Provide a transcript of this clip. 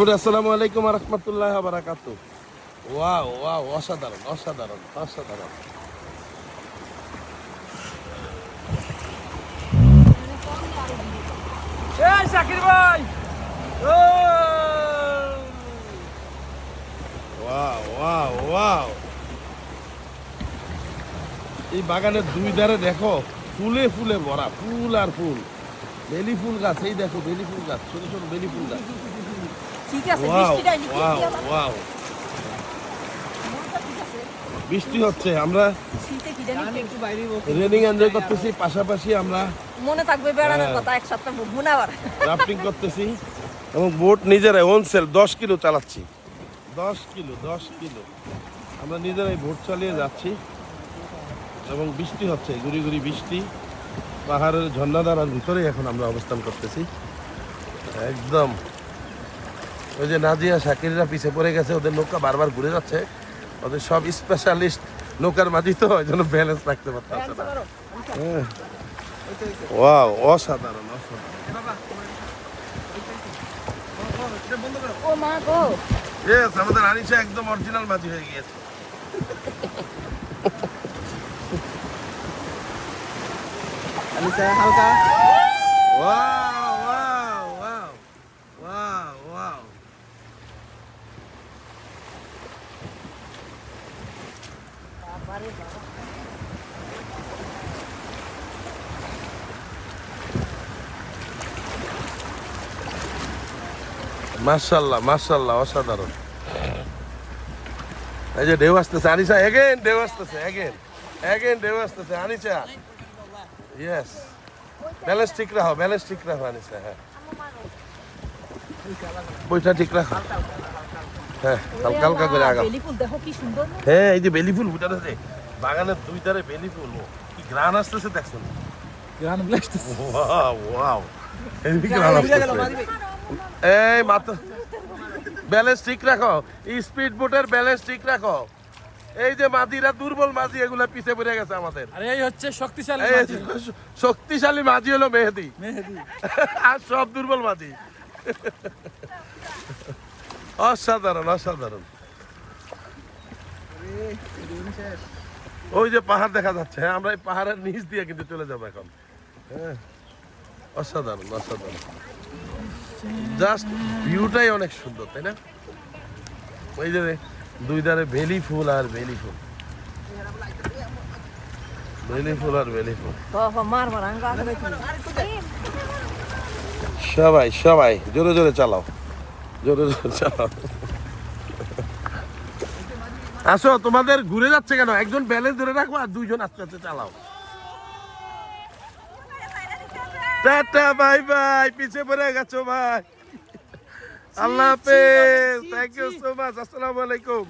আসসালামু আলাইকুম ওয়া রাহমাতুল্লাহি ওয়া বারাকাতুহু। ওয়াও ওয়াও, অসাধারণ অসাধারণ অসাধারণ। এই শাকির ভাই, ও ওয়াও ওয়াও ওয়াও। এই বাগানের দুই ধারে দেখো ফুলে ফুলে ভরা, ফুল আর ফুল। বেলি ফুল গাছ, এই দেখো বেলি ফুল গাছ, ছোট ছোট বেলি ফুল গাছ। ঠিক আছে, ওয়াও বৃষ্টিটা লিখে ওয়াও দিয়ে আমার ওয়াও। মনটা ঠিক আছে। বৃষ্টি হচ্ছে, আমরা শীতে কি জানি একটু বাইরে রেনিং এনজয় করতেছি, পাশাপাশি আমরা মনে থাকবে বেড়ানোর হ্যাঁ। কথা, এক সপ্তাহ মনে আবার রাফটিং করতেছি এবং বোট নিজেরাই ওন সেল 10 কিলো চালাচ্ছি। 10 কিলো আমরা নিজেরাই বোট চালিয়ে যাচ্ছি এবং বৃষ্টি হচ্ছে, গুড়ি গুড়ি বৃষ্টি। পাহাড়ের ঝর্ণাধারার ভিতরেই এখন আমরা অবস্থান করতেছি একদম। ওই যে নাজিয়া শাকিররা পিছিয়ে পড়ে গেছে, ওদের নৌকা বারবার ঘুরে যাচ্ছে। ওদের সব স্পেশালিস্ট নৌকার মাঝি, তো ওই জন্য ব্যালেন্স রাখতে পারতেছে না। হ্যাঁ। ওয়াও, অসাধারণ অসাধারণ। ও মা গো, ইয়েস, আমাদের আনিশা একদম অরিজিনাল মাঝি হয়ে গিয়েছে। হালকা wow wow wow wow wow. বাবারে বাবা। মাশাআল্লাহ মাশাআল্লাহ, অসাধারণ। এই যে ঢেউ আসতেছে, আনিশা এগেন ঢেউ আসতেছে, এগেন ঢেউ আসতেছে আনিশা। ইয়েস, ব্যালেন্স ঠিক রাখো, ব্যালেন্স ঠিক রাখো আনিশা। হ্যাঁ, বইটা ঠিক রাখো। হ্যাঁ, হালকা হালকা করে আগাও। বেলি ফুল দেখো কি সুন্দর না? হ্যাঁ, এই যে বেলি ফুল ফুটাতেছে বাগানের দুই ধারে, বেলি ফুল। কি গ্রান আসতেছে দেখছেন? গান ব্লাস্ট ওয়াও ওয়াও, এই গ্রান আসতেছে। এই মাথা ব্যালেন্স ঠিক রাখো, স্পিড বোটের ব্যালেন্স ঠিক রাখো। এই যে মাঝিরা দুর্বল মাঝি, এগুলা পিছে পড়ে গেছে আমাদের। আরে এই হচ্ছে শক্তিশালী এই মাঝি। শক্তিশালী মাঝি হলো মেহেদি, মেহেদি আর সব দুর্বল মাঝি। অসাধারণ অসাধারণ। ওই যে পাহাড় দেখা যাচ্ছে, হ্যাঁ, আমরা এই পাহাড়ের নিচ দিয়ে কিন্তু চলে যাবো এখন। হ্যাঁ, অসাধারণ অসাধারণ। জাস্ট ভিউটাই অনেক সুন্দর, তাই না? ওই যে দুই ধারে বেলি ফুল আর বেলি ফুল, বেলি ফুল আর বেলি ফুল। বাবা মার মার আঙ্গা আগে সবাই সবাই জোরে জোরে চালাও, জোরে জোরে চালাও। আসো, তোমাদের ঘুরে যাচ্ছে কেন? একজন ব্যালেন্স ধরে রাখো আর দুইজন আস্তে আস্তে চালাও। টাটা বাই বাই, পিছে পড়ে গেছো ভাই। আল্লাহ হাফেজ, থ্যাংক ইউ সো মাচ, আসসালামু আলাইকুম।